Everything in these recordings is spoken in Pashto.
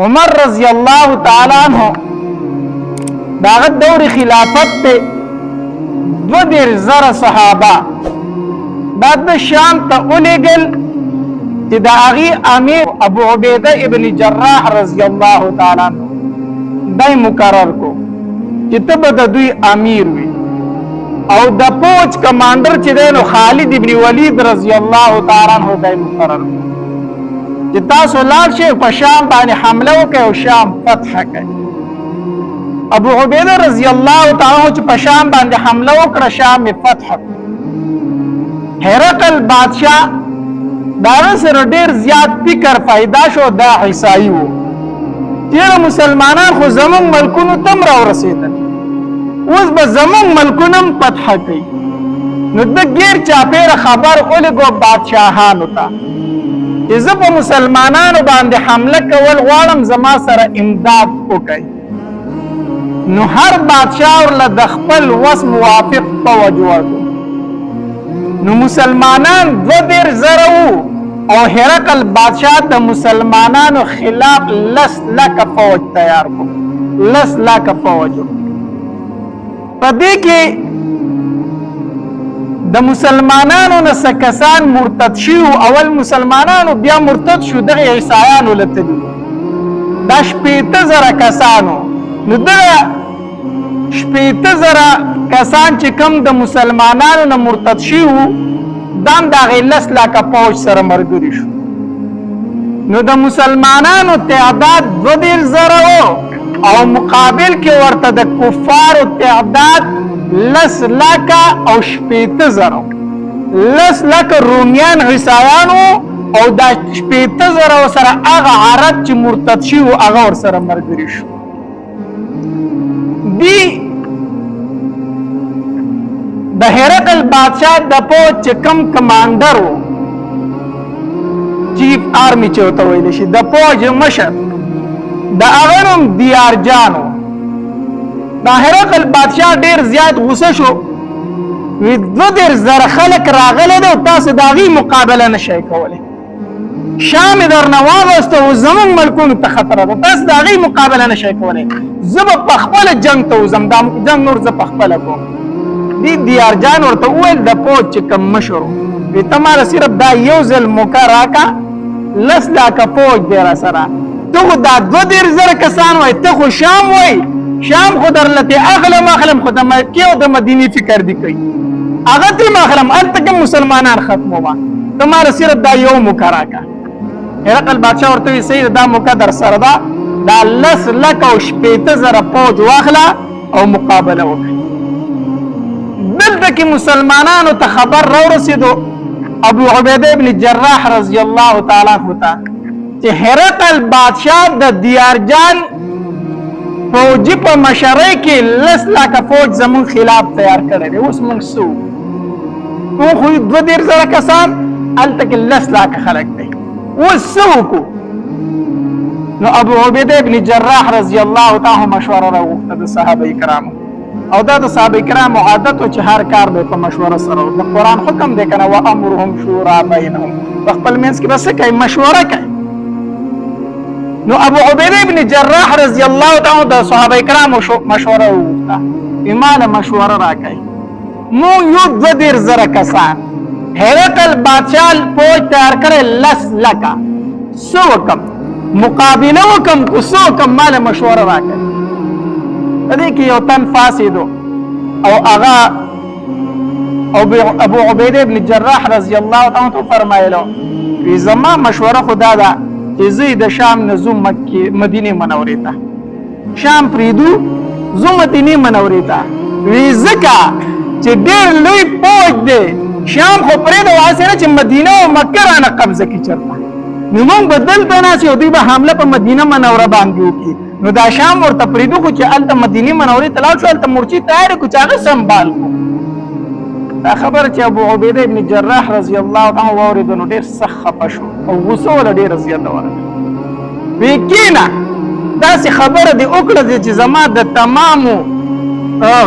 عمر رضی الله تعالی عنہ داغه دور خلافت ته 2000 صحابه د شام ته ولېږل چې د هغې امیر ابو عبیده ابن جراح رضی الله تعالی عنہ دای مقرر کو چې ته به د دوی امیر وي او د فوج کمانډر چې دی نو خالد ابن ولید رضی الله تعالی عنہ دای مقرر کو چې تاسو لاړ شئ په شام باندې حمله وکړئ او شام فتح کړئ. ابو عبیده رضی الله تعالی عنہ چې په شام باندې حمله وکړه شام فتح کړ. هرقل بادشاہ دا سره ډیر زیات فکر پیدا شو دا عیسائی وو چې مسلمانان خو زمون ملکونو تم را ورسېدل اوس به زمون ملکونم فتح کړي نو د غیر چاپیره خبر ولګو بادشاہانو ته چې زه په مسلمانانو باندې حمله کول غواړم زما سره امداد وکړي. نو هر بادشاہ ورله د خپل وس موافق فوج ورکړو. نو مسلمانان 2000 وو او هرقل بادشاہ د مسلمانانو خلاف 10 لک فوج تیار کو 10 لک فوج. په دې کې د مسلمانانو نه سکسان مرتد شو اول مسلمانانو بیا مرتد شو دغه عیسایانو لته دا 18000 کسانو نو دغه 18000 کسان چې کم د مسلمانانو نه مرتد شو دام دا غلس لاکه فوج سره مرګري شو. نو د مسلمانانو تعداد 2000 او مقابل کې ورته د کفارو تعداد 10 لکه او 18000 10 لکه رومیان عیسایانو او دا 18000 سره هغه عرب چې مرتد شي او هغه ور سره مرګري شو. دی د هرقل بادشاہ د فوج چې کم کمانډر وو چیف آرمی چې وته ویل شي د فوج مشر د هغه نوم دیارجانو. د هرقل بادشاہ ډیر زیات غوسه شو وی 2000 خلک راغله او تاسو د هغې مقابله نشئ کولی شام درنه واغسته او زمونږ ملکونو ته خطره ده تاسو د هغې مقابله نشئ کولی زه به پخپله جنګ ته وځم دا جنګ نور زه پخپله کوم. دی دیارجان ورته وویل د فوج چې کوم مشر وی ته ماله صرف دا یو ځل موقع راکړه 10 لکه فوج دی را سره ته خو دا 2000 کسان وای ته خو شام وای شام خو درلته اخلم خو د مکې او د مدینې فکر دی کوي هغه ترې ماخلم هلته کوم مسلمانان ختمومه ته ماله صرف دا یو موقع راکړه. هرقل بادشاہ ورته وی صحیح دا موقع در سره ده دا 10 لکه او 18000 فوج واخله او مقابله وکړي. دلته کې مسلمانانو ته خبر راورسېدو ابو عبیده ابن جراح رضی الله تعالی عنہ ته چې هرقل بادشاہ د دیارجان فوجي په مشرۍ کې 10 لکه فوج زمون خلاف تیار کړی دی. اوس موږ څه وکړو خو 2000 کسان هلته کې 10 لکه خلک دی اوس څه وکړو. نو ابو عبیده ابن جراح رضی الله تعالی عنہ مشوره راوغوښته د صحابه کرامو او دا د صحابه کرامو عادت و چې هر کار به په مشوره سره د قرآن حکم دی کنه وامرهم شورا بینهم په خپل منځ کې به څه کوي مشوره کوي. نو ابو عبیده ابن جراح رضی الله تعالی د صحابه کرامو مشوره وغوښته ایمانه مشوره راکړي مونږ یو 2000 کسان هرقل بادشاہ فوج تیار کړی 10 لکه څه وکم مقابله وکم کو څه وکم ماله مشوره راکړي. دې کې یو تن فاسدو او هغه ابو عبیده ابن جراح رضی الله تعالی عنہ فرمایلو وی زما مشوره خدا ده چې زه د شام نه زوم مکه مدینه منورې ته شام پریدو زوم مدینه منورې ته وی زکه چې ډېر لوی فوج دی شام خو پریدو واسره چې مدینه او مکه رانه قبضه کی چرته نو موږ بدل بناسي او دوی به حمله په مدینه منوره باندې وکړي. نو دا شام ورته پریدو خو چې هلته مدینې منورې ته لاړ شو هلته مورچې تیارې کړو چې هغه سنبال کړو. دا خبره چې ابو عبیده ابن جراح رضی الله تعالی واورېده نو ډېر سخت خفه شو او غوسه وله ډېره زیاته ورغله. وی کینه داسې خبره دې وکړه چې زما د تمامو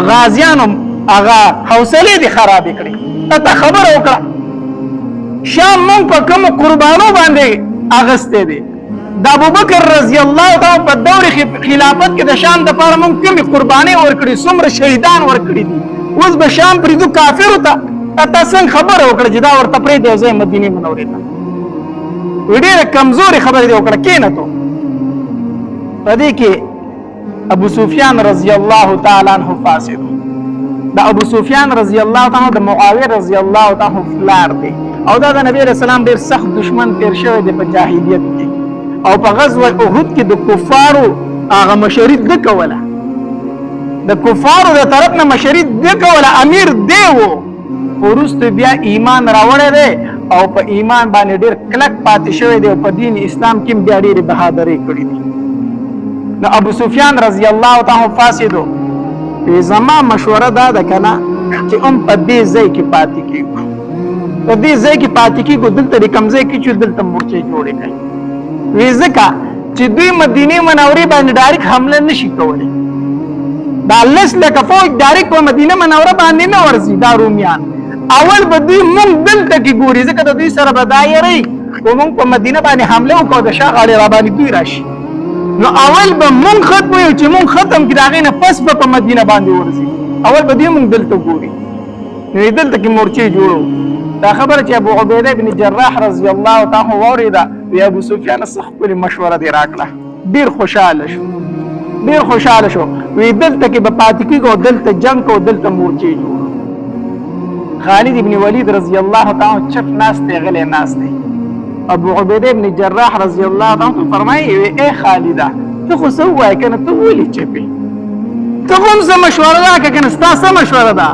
غازیانو هغه حوصلې دې خرابې کړې ته خبره وکړه شام مونږ په کومو قربانو باندې اغستې دي د ابوبکر رضی الله تعالی په دور خلافت کې د شام د پاره مونږ کومې قرباني ورکړي څومره شهیدان ورکړي دي اوس به شام پرېږدو کافرو ته تاسو څنګه خبره وکړه چې دا ورته پرېږدي او ځای مدینې منورې ته ډېره کمزورې خبرې دې وکړه کېنه تو په دې کې ابو سفیان رضی الله تعالی عنہ فاسد دا ابو سفیان رضی الله تعالی د معاویه رضی الله تعالی فلار دی او دا د نبی رسول الله ډېر سخت دشمن تیر شوی دی په جاهلیت کې او په غزوه احد کې د کفارو هغه مشري د کوله د کفارو د طرف نه مشري د کوله امیر دی وو ورسته بیا ایمان راوړی دی او په ایمان باندې ډېر کلک پاتې شوی دی او په دین اسلام کې بیا ډېرې بهادرۍ کړې دي نو ابو سفیان رضی الله تعالی فاسدو په زما مشوره دا ده کنه چې په دې ځای کې پاتې کیږو په دې ځای کې پاتې کیږو دلته د کوم ځای کې چې دلته مورچې جوړې کړي وی ځکه چې دوی مدینه منورې باندې ډایرکټ حمله نشي کولی دا لس لکه فوج ډایرکټ په مدینه منوره باندې نه ورځي دا رومیان اول به دوی مونږ دلته کې ګوري ځکه د دوی سره به دا یری و مونږ په مدینه باندې حمله وکړو د شا غاړې را باندې دوی راشي نو اول به مونږ ختم یو چې مونږ ختم کړي هغې نه پس به په مدینه باندې ورځي اول به دوی مونږ دلته ګوري نو دلته کې مورچې جوړو دا خبره چې ابو عبیده بن جراح رضی الله تعالی واورېده وی ابو سفیان څه ښکلې مشوره دې راکړه ډېر خوشحاله شو وی دلته کې به پاتې کېږو دلته جنګ کوو دلته مورچې جوړو خالد ابن ولید رضی الله تعالی چپ ناست دی غلی ناست دی ابو عبیده ابن جراح رضی الله تعالی فرمایي ای خالده ته خو څه ووایې که نه ته ولې چپې ته خو هم څه مشوره راکړه که نه ستا څه مشوره ده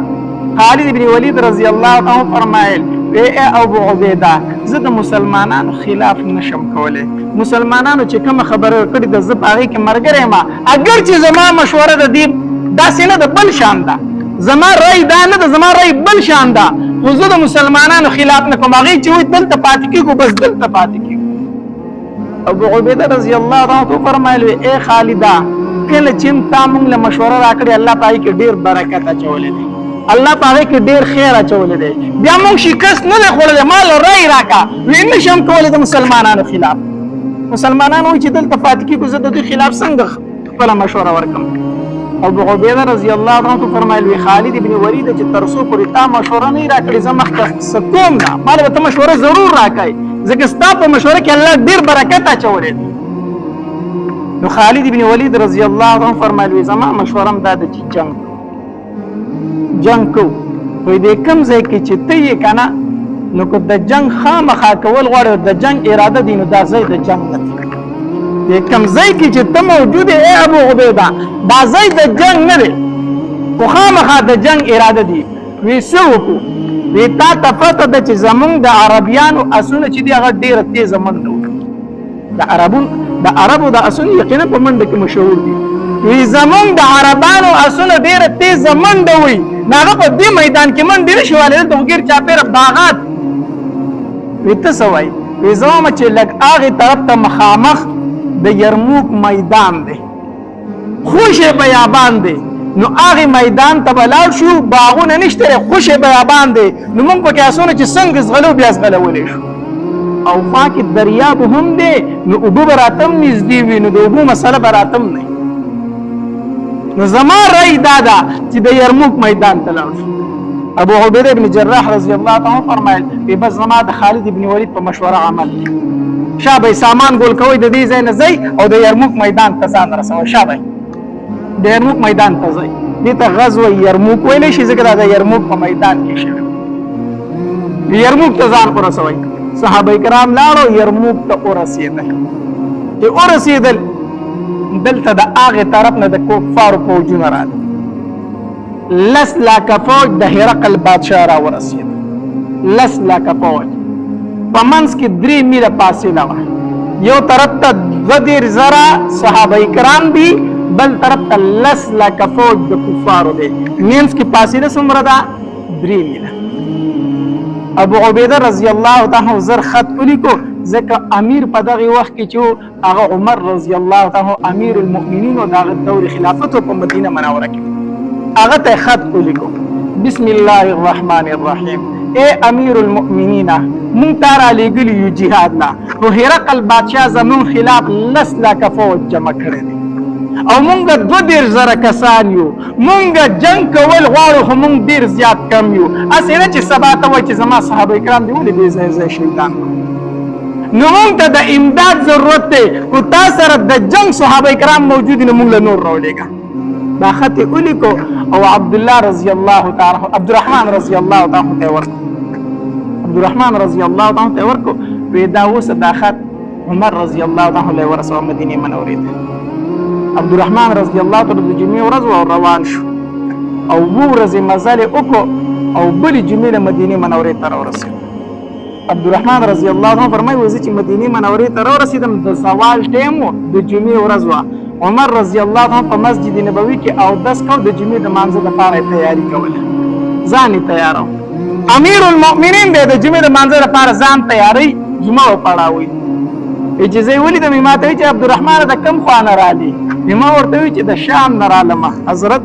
خالد ابن ولید رضی الله تعالی فرمایل ای ابو عبیده زه د مسلمانانو خلاف نشم کولی مسلمانانو چې کومه خبره کړې ده زه په هغې کې ملګری یم اگر چې زما مشوره د دې داسې نه ده بل شان ده زما رای دا نه ده زما رای بل شان ده خو زه د مسلمانانو خلاف نه کوم هغې چې وایي دلته پاتې کېږو بس دلته پاتې کېږو ابو عبیده رضی الله تعالی فرمایل ای خالده کله چې تا موږ له مشوره راکړې الله په هغې کې ډېر برکت اچولی دی الله په هغې کې ډېر خیر اچولی دی بیا موږ شکست نه دی خوړلی ما له رای راکړه وی نشم کولی د مسلمانانو خلاف مسلمانان وایي چې دلته پاتې کېږو زه د دوی خلاف څنګه خپله مشوره ورکړم ابو عبیده رضی الله عنه فرمایل وی خالد ابن ولید چې تر څو پورې تا مشوره نه راکړې زه مخکې څه کوم نه ما له به ته مشوره ضرور راکړئ ځکه ستا په مشوره کې الله ډېر برکت اچولی دی نو خالد ابن ولید رضی الله عنه فرمایل وی زما مشوره هم دا ده چې جنګ کو وی دې کوم ځای کې چې ته یې که نه نو که د جنګ خامخا کول غواړې د جنګ اراده دي نو دا ځای د جنګ نه دی دې کوم ځای کې چې ته موجود یې ای ابو عبیده دا ځای د جنګ نه دی خو خامخا د جنګ اراده دي وی څه وکړو وی تا ته پته ده چې زمونږ د عربیانو اسونه چې دي هغه ډېره تیزه منډه وکړي د عربو د اسونه یقینا په منډه کې مشهور دي وی زمونږ د عربانو اسونه ډېره تیزه منډه وي نو هغه په دې میدان کې منډې نه شي وهلی دلته خو ګیر چاپېره باغات وی ته څه وایي وی زه وایم چې لږ هغې طرف ته مخامخ د یرموک میدان دی خوشې بیابان دی نو هغې میدان ته به لاړ شو باغونه نشته دی خوشې بیابان دی نو موږ پکې اسونه چې څنګه ځغلو بیا ځغلولی شو او خوا کې دریاب هم دی نو اوبه به راته هم نږدې وي نو د اوبو مسله به راته هم نه نو زما رای دا ده چې د یرموک میدان ته لاړ شو ابو عبیده بن جراح رضی الله تعالی فرمایل بس زما د خالد بن ولید په مشوره عمل شابه سامان ګول کوي د دې ځای نه ځئ او د یرموک میدان ته ځان رسوئ شابه د یرموک میدان ته ځئ دې ته غزوه یرموک ویلی شي ځکه دا د یرموک په میدان کې شوی یرموک ته ځان ورسوئ صحابه کرام لاړو یرموک ته ورسېدل چې ورسېدل دلته د هغې طرف نه د کفارو فوجونه راغلل 10 لکه فوج د هرقل بادشاه را ورسېد 10 لکه فوج په منځ کې 3 میله فاصله وه یو طرف ته 2,000 صحابه کرام دي بل طرف ته 10 لکه فوج د کفارو دی منځ کې فاصله څومره ده 3 میله ابو عبیده رضی الله تعالی زر خط ولیکو ځکه امیر په دغه وخت کې چې هغه عمر رضی الله تعالی امیر المؤمنین او دغه دور خلافت په مدینه منوره کې هغه ته خط ولیکو بسم الله الرحمن الرحیم اے امیر المؤمنین مونږ ته رالیږلي یو جهاد لا نو هرقل بادشاه زمون خلاف 10 لکه فوج جمع کړی دی او مونږ 22,000 کسان یو مونږ جنگ کول غواړو خو مونږ ډیر زیات کم یو اسې نه چې سبا ته وایي چې زما صحابه کرام دی ولې بې ځایه ځای شهیدان نو مونږ ته د امداد ضرورت دی خو تا سره د جنگ صحابه کرام موجود نه مونږ له نور راولېږه دا خط ولیکو او عبدالله رضی الله تعالی عبدالرحمن رضی الله تعالی ته ورکو عبدالرحمن رضی الله تعالی ته ورکو وی دا اوس دا خط عمر رضی الله تعالی ورسو مدینه منورې ته عبدالرحمن رضی الله تعالی د جمعې ورځ روان شو او ورځې مزل وکړو او بلې جمعې له مدینه منورې ته ورسېد عبدالرحمن رضی الله تعالی فرمایي وځي چې مدینه منورې ته ورسېدم د سوال ټیم د جمعې ورځ و عمر رضی الله عنه په مسجد نبوي کې او 10 کو د جمعې د مانځه لپاره تیاری کوله ځان تیارو امیر المؤمنین د جمعې د مانځه لپاره ځان تیاری جمعه پړاوي اجازه ولیدم ما ته چې عبدالرحمن د کم خوانه رالی ما ورته وی چې د شام نه رالمه حضرت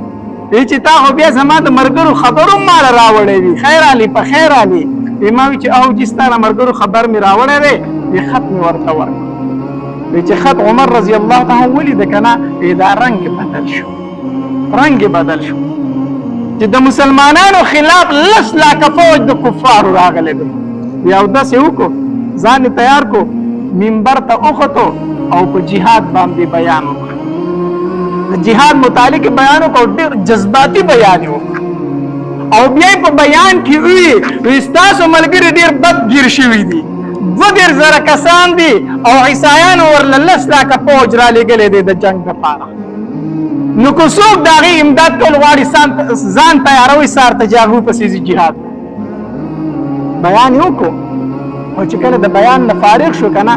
چې تا خو بیا زما د مرګرو خبرو مال راوړې وي خیر علي په خیر علي ما وی چې او جستانه مرګرو خبر می راوړې وي خط می ورته ورک چې خط عمر رضی الله تعالی ولید کنه دا رنگ بدل شو چې د مسلمانانو خلاف 10 لکه فوج د کفارو راغله دي یو داسې وکړو ځان تیار کو منبر ته اوخته او په جهاد باندې بیان وکړ جهاد متعلق بیان وکړ ډېر جذباتي بیان وکړ او بیا په بیان کې وی استاسو ملګری ډېر بد گیر شوی دي 2,000 کسان دي او عیسایان ورله 10 لکه فوج را لېږلې دي د جنگ لپاره نو که څوک د هغې امداد کول غواړي ځان تیاروي سهار ته جاغو پسې ځي جهاد بیان یې وکړو او چې کله د بیان نه فارغ شو که نه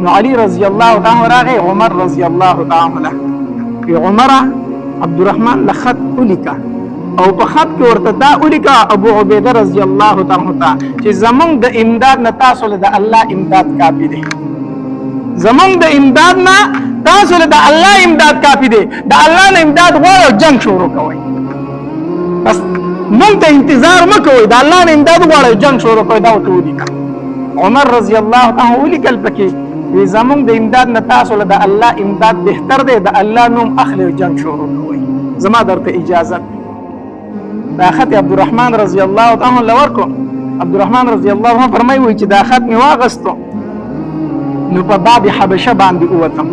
نو علي رضی الله تعالی راغی عمر رضی الله تعالی عمره عبدالرحمن له خط ولیکه او په خط کې ورته دا ولیکه ابو عبیده رضی الله تعالی چې زمونږ د امداد نه تاسو له د الله امداد کافي دی زمونږ د امداد نه تاسو له د الله امداد کافي دی د الله نه امداد غواړو جنگ شروع کوئ بس مونږ ته انتظار مه کوئ د الله نه امداد غواړو جنگ شروع کوئ دا ورته ولیکه عمر رضی الله تعالی ولیکل پکې وی زمونږ د امداد نه تاسو له د الله امداد بهتر دی د الله نوم اخلي او جنگ شروع کوئ زما درته اجازه دا خط عبدالرحمن رضی الله تعالی لورکو عبدالرحمن رضی الله عنه فرمایي وي چې دا خط می واغستو نو په باب حبشه باندې ووتم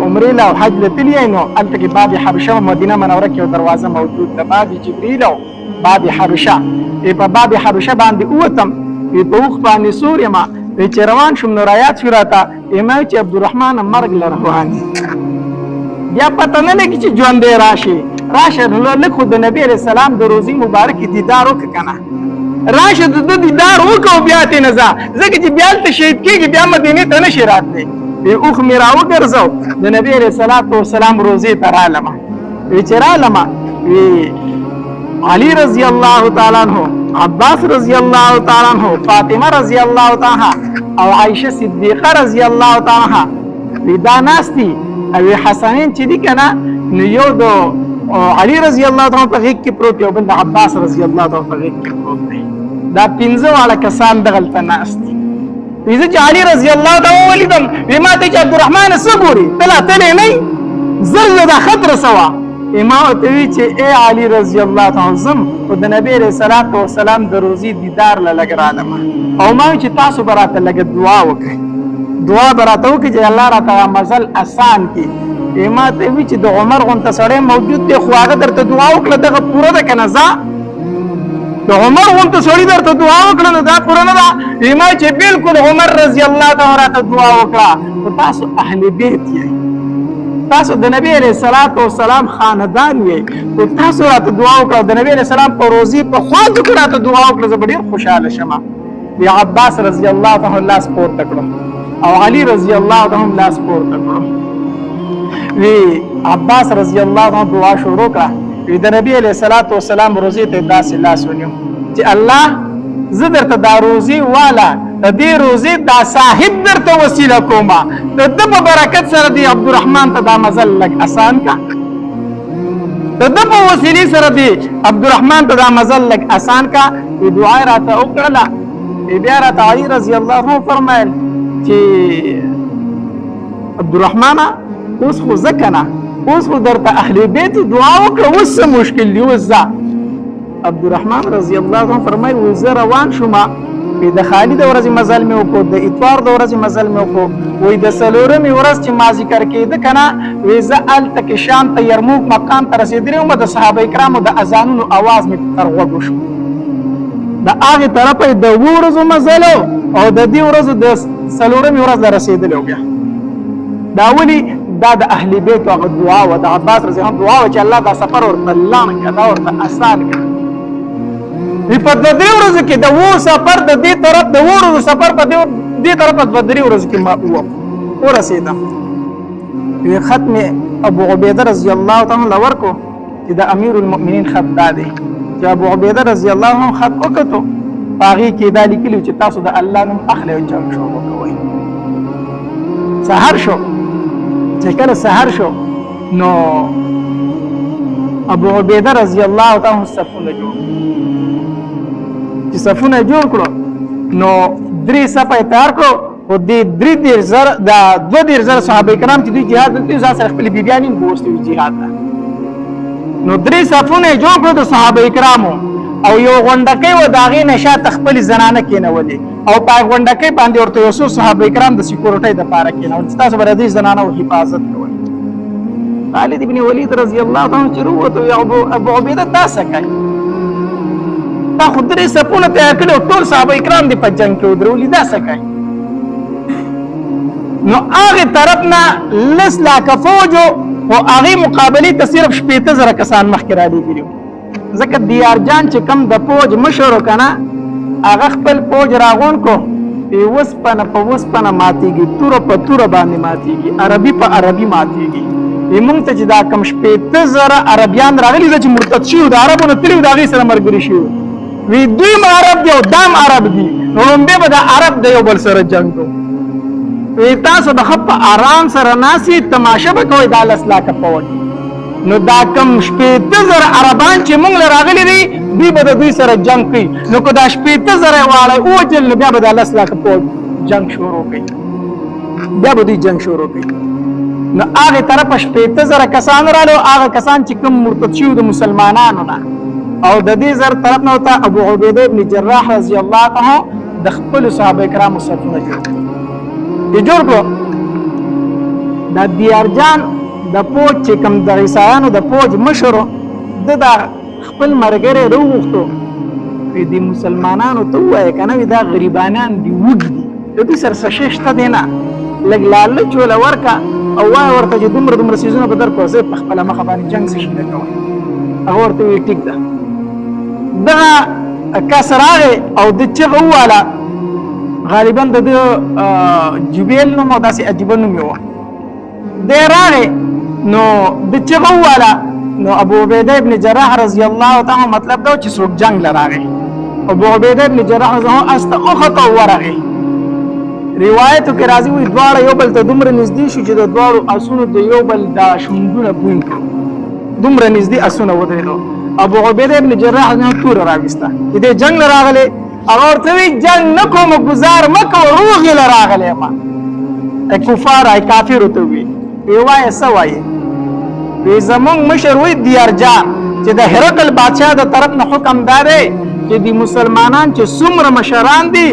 عمرې له حج لتلی نو الته کې باب حبشه مدینه منوره کې دروازه موجود ده باب جبريل او باب حبشه په باب حبشه باندې ووتم په اوخ باندې سورې ما چې روان شوم نو رايات شو راته ایمه چې عبدالرحمن مرګ لروان بیا پته نه لګي چې ژوند راشي نو لکه د نبی علیہ السلام د روزي مبارک دیدار وکړه کنه راشه د دیدار وکړو بیا ته نه ځکه چې بیا ته شهید کېږي بیا مدینه ته نشي راتلی اوخ مې راوګرځو د نبی علیہ السلام روزي ته رالمه چې رالمه علي رضی الله تعالی عنہ عباس رضی الله تعالی عنہ فاطمه رضی الله تعالی او عائشه صدیقه رضی الله تعالی دا ناستی او حسنین چې دي کنه نو یو دو علي رضی الله تعالی په غیږ کې پروت یو بل عباس رضی الله تعالی په غیږ کې پروت دی دا 15 والا کسان دغلته ناستی ویزه چې علي رضی الله تعالی ولیدم ما ته چې عبدالرحمن صبوري تلا تلې نه زر دا خطر سوا امام ته وی چې اے علي رضی الله تعالی زم او د نبی رسول الله والسلام د روزي دیدار لګرالم او ما چې تاسو براته لګ دعا وکړئ دعا براته وکړئ چې الله را تعالی مزل آسان کړي ما ته وی چې د عمر غونته سړی موجود دی خو هغه درته دعا وکړه دغه پوره ده کنه ځا د عمر غونته سړی درته دعا وکړه نو دا پوره نه ده ما چې بالکل عمر رضی الله تعالی ته دعا وکړه او تاسو اهل بیت یې تاسو د نبی علیہ الصلوۃ والسلام خاندان یې او تاسو راته دعا وکړه د نبی علیہ السلام په روزي په خوا دکړه ته دعا وکړه زه ډیر خوشاله شمه بیا عباس رضی الله تعالی لاس پور تکړه او علي رضی الله تعالی لاس پور تکړه وی عباس رضی الله تعالی دعا شروع کړه د نبی علیہ الصلوۃ والسلام روزي ته داسې لاس ونیو چې الله زه درته دا روزي والا د دې روزي دا صاحب درته وسیله کومه د دې په برکت سره دی عبدالرحمن ته دا مزل لګ آسان کا د دې په وسیله سره دی عبدالرحمن ته دا مزل لګ آسان کا دعا راته وکړه بیا راته علي رضی الله عنه فرمایل چې عبدالرحمن اوس خو زه که نه اوس خو درته اهل بیت دعا وکړه اوس څه مشکل دی اوس ځه عبدالرحمن رضی الله عنه فرمایل وایي زه روان شومه د خالي د ورځې مزل مې وکړو د اتوار د ورځې مزل مې وکړو وایي د څلورمې ورځ چې ما ذکر کېده که نه وایي زه هلته کې شام ته یرموک مقام ته رسېدلی وم د صحابه کرامو د اذانونو اواز مې تر غوږو شو د هغې طرفه یې د 7 ورځو مزل او د دې ورځو د څلورمې ورځ له رسېدلی و بیا دا ولې دا د اهل بیتو هغه دعا وه د عباس رضی الله دعا وه چې الله دا سفر ورته لنډ کړه دا ورته اسان کړه په د دې ورځو کې د سفر د دې طرف د 7 ورځو سفر په دې طرف په 3 ورځو کې ما ورسېدم ختم ابو عبیده رضی الله تعالی عنہ ورکو چې د امیر المؤمنین خط دا دی چې ابو عبیده رضی الله عنه خط وکړو هغې کې دا لیکلي چې تاسو د الله نوم اخلئ او جنګ شروع کوئ سحر شو چې کله سحر شو نو ابو عبیده رضی الله تعالی عنہ صفونه جوړ چې صفونه جوړ کړو نو 3 صفه تیار کړو او دې 2,000 صحابه کرام چې دوی جهاد کوي ځان سره خپل بیبیانې بوستي جهاد ته نو 3 صفونه جوړ کړو د صحابه کرامو او یو غونډکۍ و د هغې نه شاته خپل زنانه کېنولې او په غونډکۍ باندې ورته یو څو صحابه کرام د سکیورټۍ دپاره کېنول چې تاسو به د دې زنانو حفاظت کوئ خالد بن ولید رضی الله عنه چې ووتو ابو عبیده دا څه کوي تا خو 3 صفونه تیار کړي او ټول صحابه کرام دې په جنګ کې ودرولي دا څه کوي نو هغې طرف نه 10 لاکه فوج او هغې مقابلې ته صرف 15,000 کسان مخکې رالیږلي وو ځکه دیارجان چې کم د فوج مشر و که نه هغه خپل فوج راغونډ کړو وسپنه په وسپنه ماتېږي توره په توره باندې ماتېږي عربي په عربي ماتېږي موږ ته چې دا کم 15,000 عربیان راغلي ده چې مرتد شوي د عربو نه تللي د هغې سره ملګري شوي وی دوی عرب دی او دام عرب دی نو لومبه به د عرب د یو بل سره جنګ کوو وی تاسو د خپ آرام سره ناسي تماشه به کوئ دا 10 لاکه فوج نو دا کم 15,000 عربان چې موږ له راغلي دي دوی به د دوی سره جنګ کوي نو که دا 15,000 واړه ووجل نو بیا به دا 10 لاکه فوج جنګ شروع کوي بیا به دوی جنګ شروع کوي نو هغې طرفه 15,000 کسان رالو هغه کسان چې کوم مرتد شوي د مسلمانانو نه او د دې زر طرف نه ورته ابو عبیده ابن جراح رضی الله عنه د خپلو صحابه کرامو صفونه جوړ کړو د دیارجان د فوج چې کوم د عیسایانو د فوج مشر د خپل ملګری راوغوښتو د مسلمانانو ته ووایه که نه وي دا غریبانان دي وږي دي د دوی سره څه شی شته دی نه لږ لالچ وله ورکړه او وایه ورته چې دومره څیزونه به درکړو زه په خپله مخه باندې جنګ څه شي نه کوئ هغه ورته وویل ټیک ده دغه کس راغی او د چغه وواله غالبا د ده جبیل نوم او داسې عجیبه نوم یې وه دی راغی نو د چغه وواله نو ابو عبیده ابن جراح رضی الله تعالی مطلب دا چې څوک جنګ له راغی ابو عبیده ابن جراح رضی الله اس ته وخته ورغی روایتو کې راځي وي دواړه یو بل ته دومره نږدې شو چې د دواړو اسونو د یو بل دا شونډونه بوی کړو دومره نږدې اسونه ودرېدو ابو عبیده ابن جراح نه توره راویسته چې دې جنګ له راغلی هغه ورته وایي جنګ نه کوم ګزار مه کوه روغ یې له راغلی یم کفار کافر ورته وایي وایه څه وایې وی زمونږ مشر وی دیارجان چې د هرقل بادشاه د طرف نه حکم دا دی چې د مسلمانان چې څومره مشران دي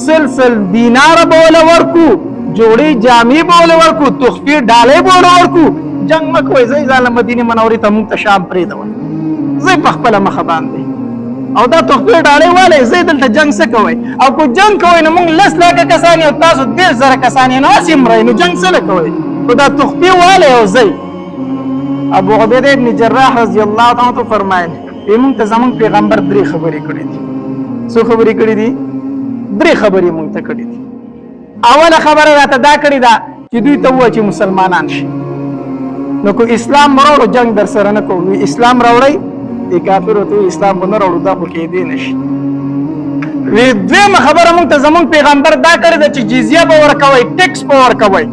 100 دینار به وله ورکو جوړې جامې به وله ورکو تحفې ډالۍ به وله ورکو جنګ مه کوئ ځئ ځان له مدینې منورې ته موږ ته شام پرېږدوئ ځئ په خپله مخه باندې او دا تحفې ډالۍ والی ځئ دلته جنګ څه کوئ او که جنګ کوئ نو موږ 10 لاکه کسان یو تاسو 10,000 کسان یې نو هسې مرئ نو جنګ څه له کوئ خو دا تحفې والی او ځئ ابو عبیده ابن جراح رضی الله عنه فرمایل موږ ته زموږ پیغمبر 3 خبرې کړې دي څو خبرې کړې دي 3 خبرې موږ ته کړې دي اوله خبره راته دا کړې ده چې دوی ته ووایه چې مسلمانان شي نو که اسلام راوړو جنګ در سره نه کوو اسلام راوړئ د کافرو ته اسلام به نه راوړو دا خو کېدی نه شي دویمه خبره موږ ته زموږ پیغمبر دا کړې ده چې جزیه به ورکوئ ټیکس به ورکوئ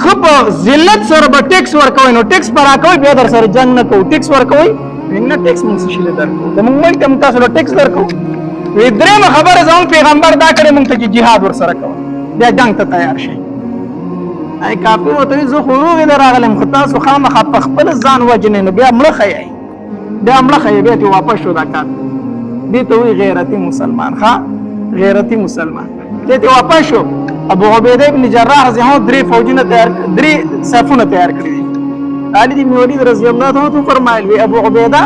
خو په ذلت سره به ټیکس ورکوئ نو ټیکس به راکوئ بیا در سره جنګ نه کوو ټیکس ورکوئ نه ټیکس موږ څه شي له درکوو زموږ ملک ته موږ تاسو له ټیکس درکوو وی درېمه خبره زموږ پیغمبر دا کړې موږ ته چې جهاد ورسره کوه بیا جنګ ته تیار شئ. ای کافر ورته وایي زه خو روغې له راغلم خو تاسو خامخا په خپل ځان وجنئ نو بیا مړه ښیئ بیا مړه ښیئ بیا ترې واپس شو دا کار دې ته وایي غیرتي مسلمان ښه غیرتي مسلمان دې ته واپس شو. ابو عبیده ابن جراح رضی الله عنه درې صفونه تیار کړي دي. خالد بن ولید رضی الله عنه فرمایل وی ابو عبیده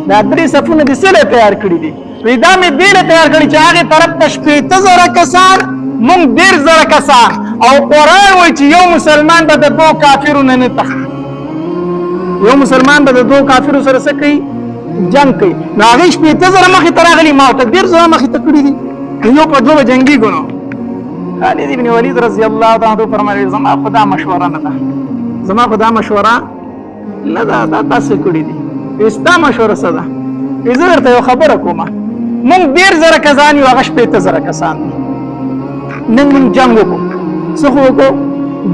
دا درې صفونه د سره تیار کړي دي وی دا مې دې تیار کړي چې هغه طرف ته 15000 کسان مونږ 10000 کسان او قرآن وایي چې یو مسلمان به د دوه کافرو نه تخت یو مسلمان به د دوه کافرو سره څه کوي جنگ کوي نو هغه 15000 مخې ته راغلي ما ته 10000 مخې ته کړي دي یو په دوه جنگي ګنو. خالد ابن ولید رضی الله عنه فرمایي زما خدا مشوره نه ده زما خدا مشوره نه ده دا تاسو کړی دي استا مشوره څه ده زه درته یو خبره کوم مونږ 10000 کسان یو هغه 15000 کسان نن مونږ جنگ وکړو څه وکړو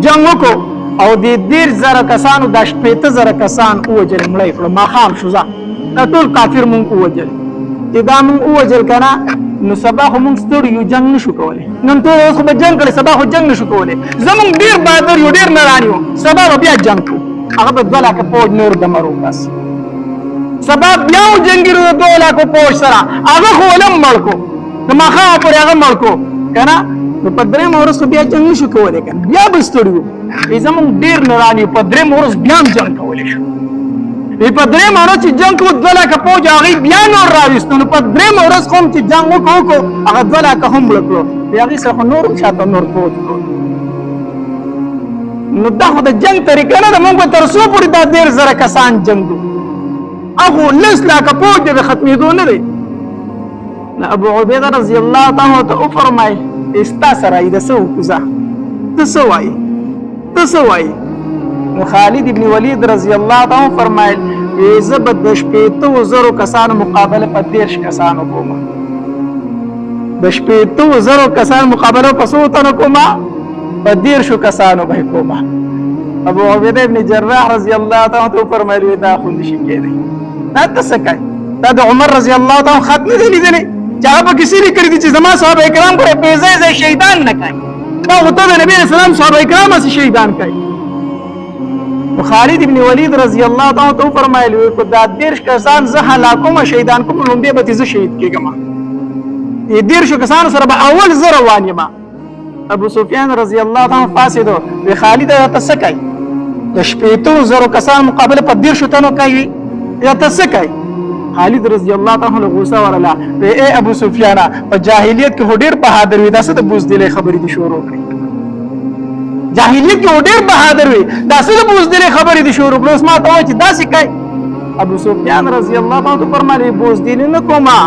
جنگ وکړو او د 10000 کسانو د 15000 کسان وجل مړی کړو ما خام شو ځه دا ټول کافر مونږ وجل چې دا مونږ وجل کنه نو سبا خو مونږ ستړي یو جنگ نشو کولای نن ټول اوس به جنگ کړي سبا خو جنگ نشو کولای زمونږ ډیر بهادر یو ډیر نرانی یو سبا بیا جنگ کو هغه به 2 لک فوج نور د مرو بس سبا بیا جنگي ورو 2 لک فوج سره هغه خو ولم مړکو نو ما خا پر هغه مړکو کنه نو په درې مورس بیا جنگ نشو کولای کنه بیا به ستړي زمونږ ډیر نرانی په درې مورس بیا جنگ کولای شو په درې مورس چې جنگ کو 2 لک فوج هغه بیا نور راوستو نو په درې مورس کوم چې جنگ وکړو هغه 2 لک هم مړکو بیا هغه څخه نور شاته نور فوج نو دا خو د جنگ طریقه نه ده مونږ به تر څو پورې دا 10000 کسان جنګو هغه 10 لکه فوج د ختمېدو نه دی. ابو عبیده رضی الله عنه ته وفرمایي استا سره د څه وکړه ته څه وایي نو خالد ابن ولید رضی الله عنه فرمایل زه به د 15000 کسانو مقابله په 10 کسانو کوم د 15000 کسانو مقابله په څو تنو کوم په 10 کسانو به کوم. ابو عبیده ابن جراح رضی الله عنه فرمایل دا خو نشي کېدی دا څه کوي دا د عمر رضی الله عنه خط نه دی لیدلی چې هغه کسی لري کړی چې زما صحابه کرام پر پیزه ځای شهیدان نه کوي دا وته د نبی اسلام صحابه کرام سي شهیدان کوي. خالد ابن ولید رضی الله عنه فرمایلی کو دا 10 کسان زه هلاکوم شهیدان کوم لومبه به زه شهید کېږم دې 10 کسان سره به اول زه روان یم. ابو سفیان رضی الله عنه فاسدو وی خالد ته څه کوي د 15000 کسان مقابله په 10 تنو کوي یا ته څه کوي خالد رضی الله عنه غوسه ورله اے ابو سفیان په جاهلیت کې هډیر بهادر وي داسې د بوزدلې خبرې دي شروع کړې جاهلیت کې هډیر بهادر وي داسې د بوزدلې خبرې دي شروع کړې ما ته چې داسې کوي. ابو سفیان رضی الله عنه فرمایي بوزدلې نه کومه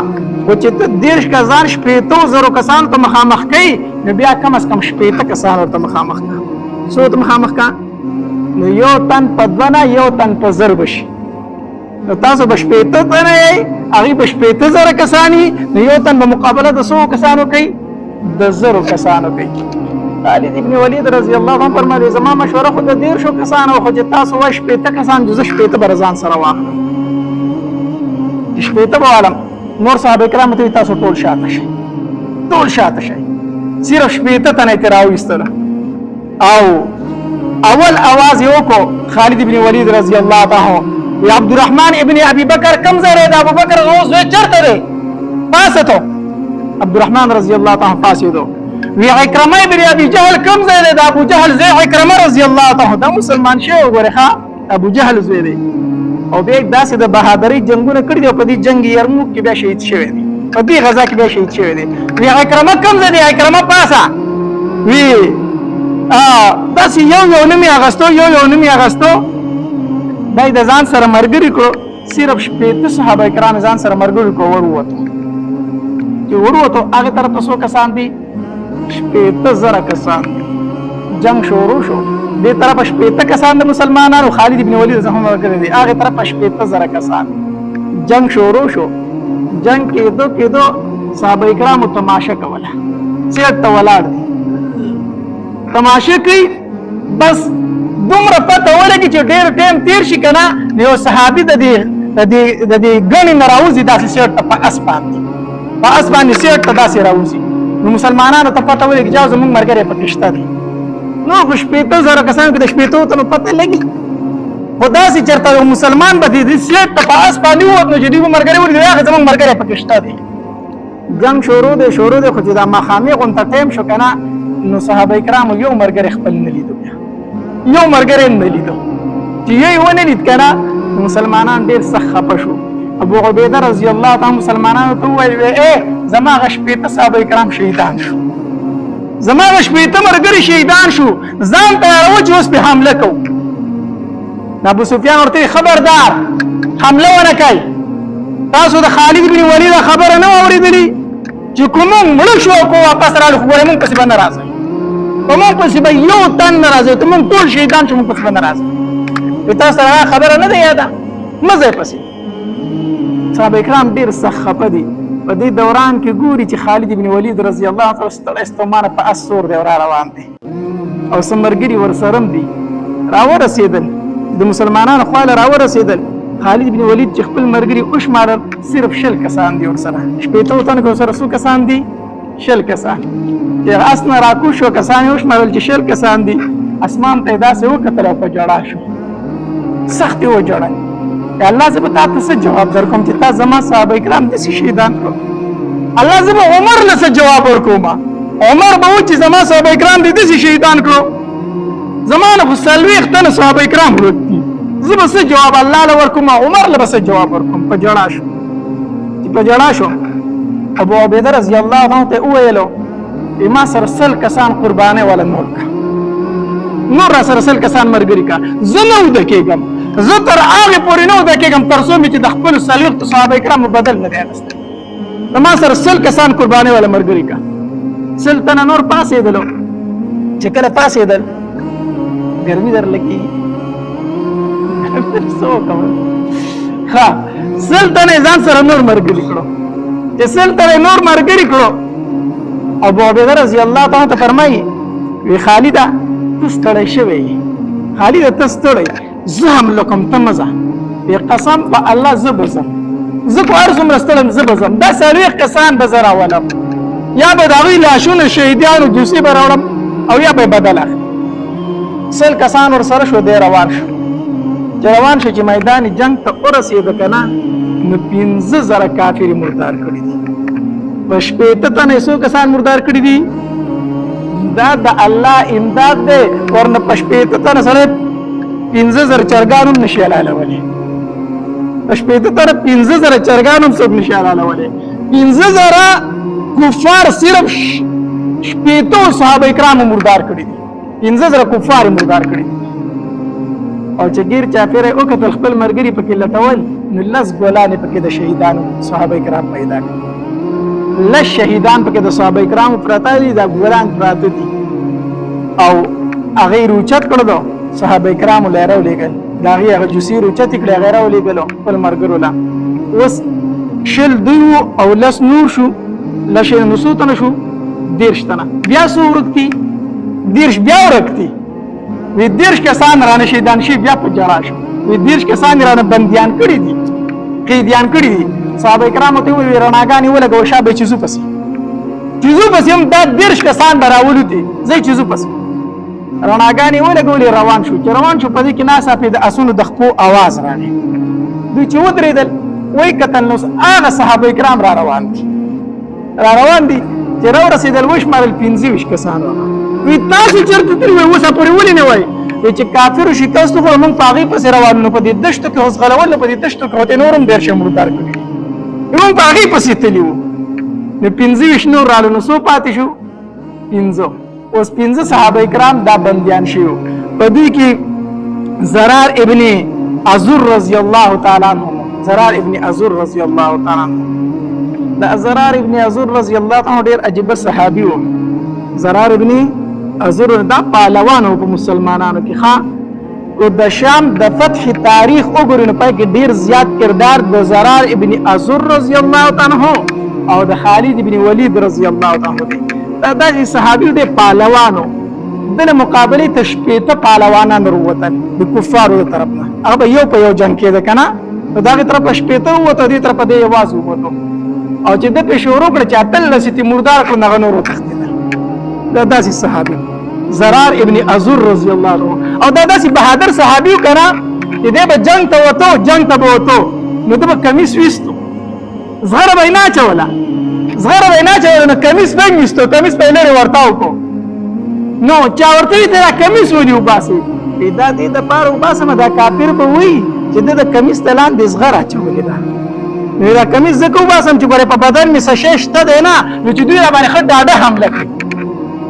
او چې ته 10 کسان 15000 کسان ته مخامخ کوي نو بیا کم از کم 80 کسان ته مخامخ کا څو ته مخامخ کا نو یو تن په دونه یو تن په زر بشي نو تاسو به 80 تنه یې هغه به 80000 کسانی نو یو تن په مقابله د 100 کسانو کوي د 1000 کسانو کوي. خالد ابن ولید رضی الله عنه فرمایي زما مشوره خو د 100 کسانو خو چې تاسو 80 کسان د 80 برزان سره واخلئ 80 به عالم نور صحابه کرام ته تاسو ټول شاته شي صرف 80 تنه تراوي استله او اول आवाज یو کو خالد ابن ولید رضی الله عنه یا عبدالرحمن ابن ابي بکر کم زره د ابو بکر روز چرته دی پاسته عبدالرحمن رضی الله عنه پاسیدو وی عکرمه ابن ابي جهل کم زره د ابو جهل زه عکرمه رضی الله عنه د مسلمان شو غره ابو جهل زوی دی او به داسې د بهادری جنگونه کړی دی په دې جنگ یرموک کې بیا شهید شوی دی په دې غزا کې بیا شهید شوی دی وی عکرمه کم زره عکرمه پاسا وی داسې یو نومي اغستو دای د ځان سره مرګري کړو صرف 80 صحابه کرام ځان سره مرګري کو وروته هغه طرف ته څو کسان دي 80000 کسان جنگ شروع شو دې طرف 80 کسان د مسلمانانو خالد ابن ولید زهم ورکړي دي هغه طرف 80000 کسان جنگ شروع شو جنگ کېدو صحابه کرام تماشا کوله چیرته ولاړ دي تماشا کوي بس دومره پته ولګي چې ډېر ټیم تیر شي کنه یو صحابي د دې غنی ناراوزي داسې شرط په اسپان په اس باندې سیټ ته داسې راوځي نو مسلمانانو ته پته ولګي چې زمونږ ملګری پکې شته دی نو خو 15,000 کسانو کې د 15 ته پته لګي خو داسې چېرته یو مسلمان به د سیټ ته په اس باندې ووت نو چې دوی به ملګري ولګي هغه زمونږ ملګری پکې شته دی جنګ شروع دی خو چې دا ماښامي غونته ټایم شو که نه نو صحابه کرامو یو ملګری خپل نه لیدو بیا یو ملګری نه لیدو چې یې ونه لید که نه مسلمانان ډېر سخت خفه شو ابو عبیده رضی الله تعالی مسلمانانو ته وویل زما هغه 15 صحابه کرام شهیدان شو زما هغه 15 ملګري شهیدان شو ځان تیاروه چې اوس پې حمله کوو ابو سفیان ورته خبردار حمله ونه کوئ تاسو د خالد بن ولید خبره نه اورېدلې چې کوم مړ شو او کو واپس راغلو خو ګورې موږ پسې به نه راځئ په موږ پسې به یو تن نه راځئ ته موږ ټول شهیدان شو موږ پسې به نه راځئ تاسو سره خبره نه ده یاده مه ځئ پسې صحابه کرام ډېر سخت خفه دي په دې دوران کې ګوري چې خالد بن ولید رضی الله تعالی ستړی ستومانه په اس سور دی او را روان دی او څه ملګري ورسره هم دي راورسېدل د مسلمانانو خواله راورسېدل خالد بن ولید چې خپل ملګري وشمارل صرف 10 کسان دي ورسره 15 تنو کې ورسره څو کسان دي 10 کسان چې اس نه راکوز شو کسان یې وشمارل چې 10 کسان دي اسمان ته یې داسې وکتل او په ژړا شو سخت یې وژړل الله زه به تا ته څه جواب درکوم چې تا زما صحابه کرام داسې شهیدان کړو الله زه به عمر له څه جواب ورکوم عمر به و چې زما صحابه کرام دې داسې شهیدان کړو زما نه خو 40 تنه صحابه کرام ورک دي زه به څه جواب الله له ورکوم عمر له به څه جواب ورکوم په ژړا شو چې په ژړا شو ابو عبیده رضی الله عنه ته وویلو ما سره 100 کسان قربانۍ والا نور کا نور را سره 100 کسان ملګري کا زه نه وده کېږم زه تر هغې پورې نه وده کېږم تر څو مې چې د خپلو 40 صحابه کرامو بدل نه دی اخیستی ما سره 100 کسان قربانۍ والا ملګري کا 100 تنه نور پاسېدلو چې کله پاسېدل ګرمي در لګي څه وکړم ها 100 تنه ځان سره نور ملګري کړو چې 100 تنه نور ملګري کړو ابو عبیده رضی الله تعالی ته فرمایي وی خالده ته ستړی شوی خالده ته ستړی زه هم لکم ته مه ځه قسم په الله زه به ځم زه خو هر څومره ستړم زه به ځم دا 40 کسان به زه راولم یا به د هغوی لاشونه شهیدانو جوسې به راوړم او یا به یې بدل اخلم 100 کسان ورسره شو دی روان شو چې روان شو چې میدان جنگ ته ورسېده که نه نو 15,000 کافر مردار کړي دي په 15 تنه څو کسان مردار کړي دي دا د الله امداد دی ورنه په 15 تنه سره 15,000 چرګان هم نشي حلالولی په 15 تنه 15,000 چرګان هم څوک نشي حلالولی 15,000 کفار صرف 15 صحابه کرامو مردار کړي دي 15,000 کفار مردار کړي دي او چې ګیر چاپیره وکتل خپل ملګري پکې لټول نو 10 ګلانې پکې د شهیدانو صحابه کرام پیدا کړي 10 شهیدان پکې د صحابه کرامو پراته دي دا ګلان پراته دي او هغه یې روچت کړلو صحابه کرامو له راولېږل د هغې هغه جوسې روچتې کړې هغه یې راولېږلو خپل ملګرو له اوس 10 دوی وو او 10 نور شو لشل نو څو تنه شو 10 تنه بیا څو ورک دي 10 بیا ورک دي وی 10 کسان رانه شهیدان شي بیا په ژړا شو وی 10 کسان رانه بندیان کړي دي قیدیان کړي دي صحابه کرامو ته وی رڼاګانې ولګوه شابه چیزو پسې هم دا 10 کسان به راولو دي ځئ چیزو پسې رڼاګانې ولګولې روان شو چې روان شو په دې کې ناڅاپه د اسونو د خپو اواز راغی دوی چې ودرېدل وایي کتل نو هغه صحابه کرام را روان دي چې راورسېدل وشمارل 25 کسان وی تاسو چېرته تللي وئ اوسه پورې ولې نه وایي چې کافرو شکست وخوړو موږ په هغې پسې روان نو په دې دشتو کې اوس غلول په دې دشتو کې ورته نور هم 10 مردار کړي موږ په هغې پسې تللي وو نو 25 نور رالو نو څو پاتې شو 15 اوس 15 صحابه کرام دا بندیان شوي په دوی کې زرار ابن عزور رضی الله تعالی عنه زرار ابن عزور رضی الله تعالی عنه دا زرار ابن عزور رضی الله عنه ډېر عجیبه صحابي و زرار ابن عزور دا پهلوان و په مسلمانانو کې ښه او د شام د فتح تاریخ وګورئ نو پای کې ډېر زیات کردار د زرار ابن عزور رضی الله عنه او د خالد ابن ولید رضی الله عنه دی دا داسې صحابي دی پهلوانو د مقابلې ته 15 پهلوانان وروتل د کفارو د طرف نه هغه یو په یو جنګ کېده که نه د هغې طرف 15 ووته دې طرف دې یوازې ووتو او چې د په شروع کړ چې اتل سي مردار کړ نه نور تختیدل دا داسې صحابي زرار ابن ازور رضی الله عنه او دا داسې بهادر صحابي کړه چې دې به جنگ ته وته جنگ ته وته نو د کمیس وستو زغره بینا چولا نو کمیس به وستو کمیس په لري ورتاو کو نو چا ورته دې کمیس ونی وباسي دا دې د پاره وباسه دا کافر به وي چې د کمیس تلان د زغره چولې ده نو دا کمیس زکه وباسم چې په بدن می سشې شته ده نه نو چې دوی را باندې خډ ډاډه حمله کوي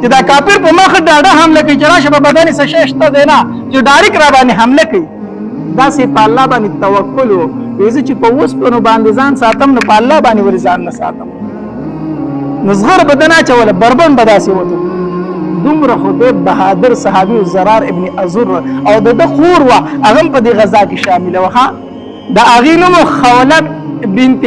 چې دا کافر په مخ ډاډه حمله کوي چې راشه په بدن سشې شته ده نه چې ډایرک را باندې حمله کوي دا سي په الله باندې توکل وې چې په اوس په باندې ځان ساتم نو په الله باندې ور ځان نه ساتم نو زغره بدن چول بربند بداسي وته دومره خو د بهادر صحابي زرار ابن ازور او د خور وا هغه په دې غزا کې شامل وها د اغینو خوله بنت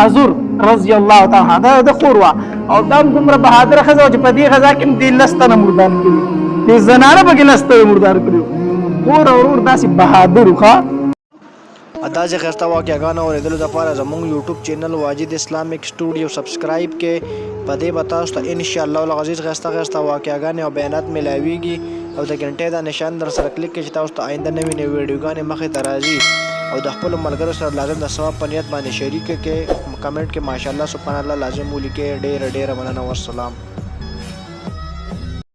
ازور رضی الله تعالی عنها د خور وا او دا دومره بهادر خزه چې په دې غزا کې د لستنه مردار کړي دې زنانه په کې لستنه مردار کړي خور اور داسې بهادر خو ادا چې خسته واقعګانو اوریدلو لپاره زموږ یوټیوب چینل واجد اسلامیک سټوډیو سبسکرایب کې پدې بتاوس ته ان شاء الله العزیز خسته واقعګانې او بیانات ملاويږي او د غنټې دا نشان در سره کلیک کړئ چې تاسو ته آینده نوې ویډیوګانې مخې ته راځي او د خپل ملګرو سره لازم د ثواب په نیت باندې شریک کړئ کمنټ کې ماشاءالله سبحان الله لازم ولیکئ ډېر مننه والسلام